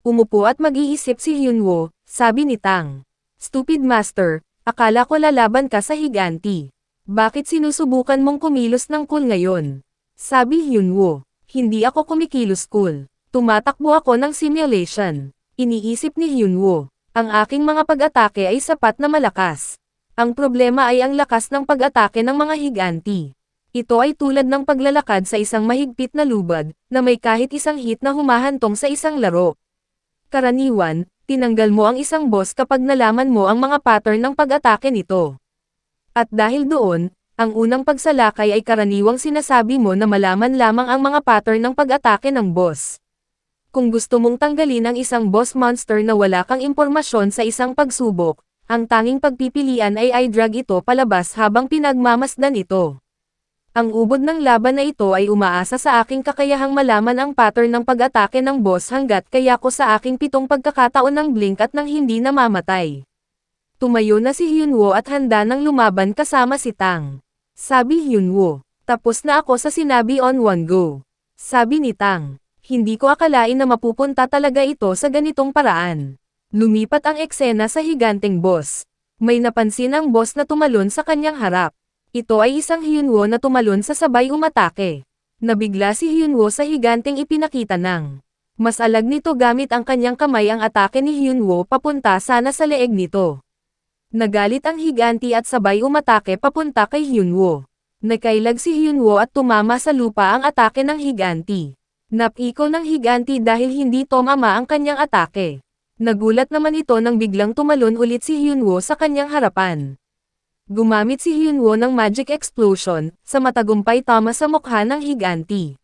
Umupo at mag-iisip si Hyunwoo, sabi ni Tang. Stupid master, akala ko lalaban ka sa higanti. Bakit sinusubukan mong kumilos ng cool ngayon? Sabi Hyunwoo. Hindi ako kumikilos cool. Tumatakbo ako ng simulation. Iniisip ni Hyunwoo. Ang aking mga pag-atake ay sapat na malakas. Ang problema ay ang lakas ng pag-atake ng mga higanti. Ito ay tulad ng paglalakad sa isang mahigpit na lubad, na may kahit isang hit na humahantong sa isang laro. Karaniwan, tinanggal mo ang isang boss kapag nalaman mo ang mga pattern ng pag-atake nito. At dahil doon, ang unang pagsalakay ay karaniwang sinasabi mo na malaman lamang ang mga pattern ng pag-atake ng boss. Kung gusto mong tanggalin ang isang boss monster na wala kang impormasyon sa isang pagsubok, ang tanging pagpipilian ay i-drag ito palabas habang pinagmamasdan ito. Ang ubod ng laban na ito ay umaasa sa aking kakayahang malaman ang pattern ng pag-atake ng boss hanggat kaya ko sa aking 7 pagkakataon ng blink at nang hindi namamatay. Tumayo na si Hyunwoo at handa nang lumaban kasama si Tang. Sabi Hyunwoo, tapos na ako sa sinabi on one go. Sabi ni Tang, hindi ko akalain na mapupunta talaga ito sa ganitong paraan. Lumipat ang eksena sa higanteng boss. May napansin ang boss na tumalon sa kanyang harap. Ito ay isang Hyunwoo na tumalon sa sabay umatake. Nabigla si Hyunwoo sa higanteng ipinakita ng. Mas alag nito gamit ang kanyang kamay ang atake ni Hyunwoo papunta sana sa leeg nito. Nagalit ang higanti at sabay umatake papunta kay Hyunwoo. Nakailag si Hyunwoo at tumama sa lupa ang atake ng higanti. Napiko ng higanti dahil hindi tumama ang kanyang atake. Nagulat naman ito nang biglang tumalon ulit si Hyunwoo sa kanyang harapan. Gumamit si Hyunwoo ng Magic Explosion, sa matagumpay tama sa mukha ng higanti.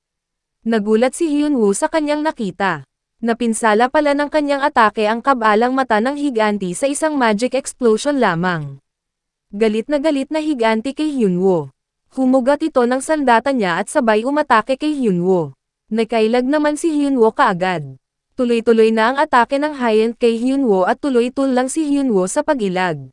Nagulat si Hyunwoo sa kanyang nakita. Napinsala pala ng kanyang atake ang kabalang mata ng higanti sa isang Magic Explosion lamang. Galit na higanti kay Hyunwoo. Humugat ito ng sandata niya at sabay umatake kay Hyunwoo. Nakailag naman si Hyunwoo kaagad. Tuloy-tuloy na ang atake ng high-end kay Hyunwoo at tuloy-tuloy lang si Hyunwoo sa pag-ilag.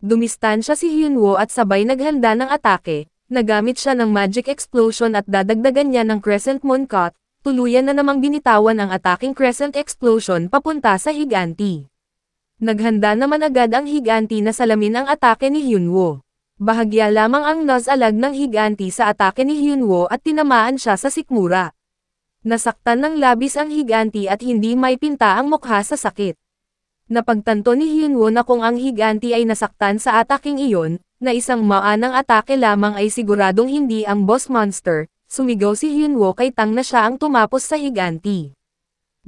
Dumistansya si Hyunwoo at sabay naghanda ng atake, nagamit siya ng Magic Explosion at dadagdagan niya ng Crescent Moon Cut, tuluyan na namang binitawan ang ataking Crescent Explosion papunta sa higanti. Naghanda naman agad ang higanti na salamin ang atake ni Hyunwoo. Bahagya lamang ang nose-alag ng higanti sa atake ni Hyunwoo at tinamaan siya sa sikmura. Nasaktan ng labis ang higanti at hindi may pinta ang mukha sa sakit. Napagtanto ni Hyunwoo na kung ang higanti ay nasaktan sa ataking iyon, na isang maanang atake lamang ay siguradong hindi ang boss monster, sumigaw si Hyunwoo kay Tang na siya ang tumapos sa higanti.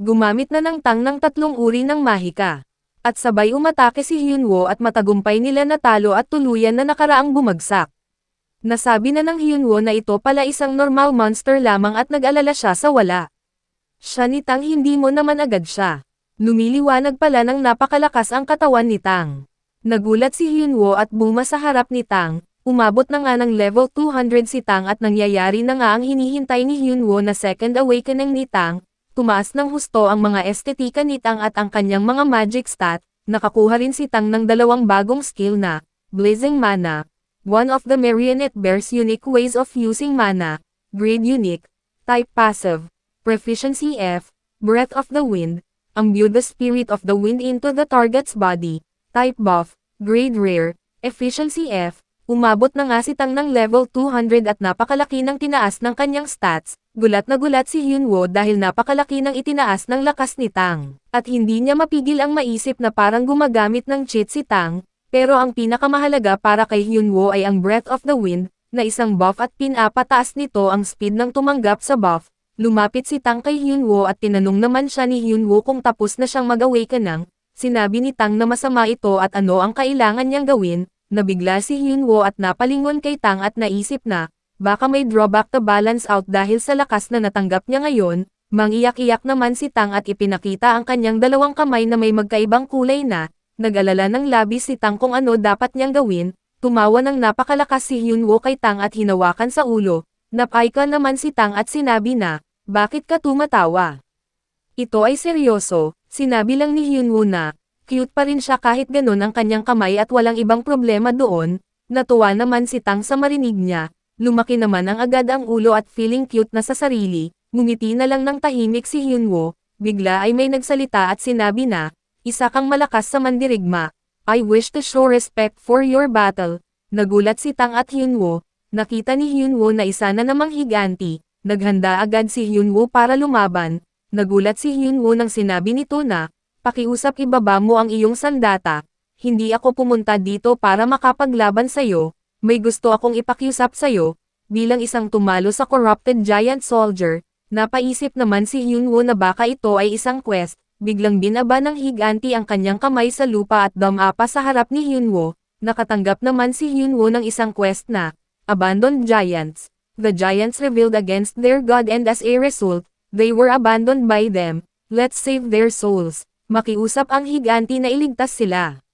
Gumamit na ng Tang ng 3 uri ng mahika. At sabay umatake si Hyunwoo at matagumpay nila natalo at tuluyan na nakaraang bumagsak. Nasabi na ng Hyunwoo na ito pala isang normal monster lamang at nag-alala siya sa wala. Siya ni Tang hindi mo naman agad siya. Lumiliwanag pala ng napakalakas ang katawan ni Tang. Nagulat si Hyunwoo at buma sa harap ni Tang, umabot na nga ng level 200 si Tang at nangyayari na nga ang hinihintay ni Hyunwoo na second awakening ni Tang, tumaas ng husto ang mga estetika ni Tang at ang kanyang mga magic stat, nakakuha rin si Tang ng 2 bagong skill na, Blazing Mana, one of the Marionette Bear's unique ways of using mana, Grade Unique, Type Passive, Proficiency F, Breath of the Wind, Imbue the Spirit of the Wind into the target's body, Type Buff, Grade Rare, Efficiency F, umabot na nga si Tang ng level 200 at napakalaki ng tinaas ng kanyang stats, gulat na gulat si Hyunwoo dahil napakalaki ng itinaas ng lakas ni Tang, at hindi niya mapigil ang maisip na parang gumagamit ng cheat si Tang, pero ang pinakamahalaga para kay Hyunwoo ay ang Breath of the Wind, na isang buff at pinapataas nito ang speed ng tumanggap sa buff. Lumapit si Tang kay Hyunwoo at tinanong naman siya ni Hyunwoo kung tapos na siyang mag-awaken. Sinabi ni Tang na masama ito at ano ang kailangan niyang gawin. Nabigla si Hyunwoo at napalingon kay Tang at naisip na, baka may drawback to balance out dahil sa lakas na natanggap niya ngayon. Mangiyak-iyak naman si Tang at ipinakita ang kanyang 2 kamay na may magkaibang kulay na, nag-alala ng labis si Tang kung ano dapat niyang gawin. Tumawa ng napakalakas si Hyunwoo kay Tang at hinawakan sa ulo. Napaika naman si Tang at sinabi na, bakit ka tumatawa? Ito ay seryoso, sinabi lang ni Hyunwoo na, cute pa rin siya kahit ganun ang kanyang kamay at walang ibang problema doon. Natuwa naman si Tang sa marinig niya, lumaki naman ang agad ang ulo at feeling cute na sa sarili, ngumiti na lang ng tahimik si Hyunwoo, bigla ay may nagsalita at sinabi na, isa kang malakas sa mandirigma. I wish to show respect for your battle. Nagulat si Tang at Hyunwoo, nakita ni Hyunwoo na isa na namang higanti, naghanda agad si Hyunwoo para lumaban. Nagulat si Hyunwoo nang sinabi nito na, pakiusap ibaba mo ang iyong sandata, hindi ako pumunta dito para makapaglaban sayo, may gusto akong ipakiusap sayo. Bilang isang tumalo sa corrupted giant soldier, napaisip naman si Hyunwoo na baka ito ay isang quest, biglang binaba ng higanti ang kanyang kamay sa lupa at dumapa sa harap ni Hyunwoo. Nakatanggap naman si Hyunwoo ng isang quest na, Abandoned Giants. The giants rebelled against their god and as a result, they were abandoned by them. Let's save their souls. Makiusap ang higanti na iligtas sila.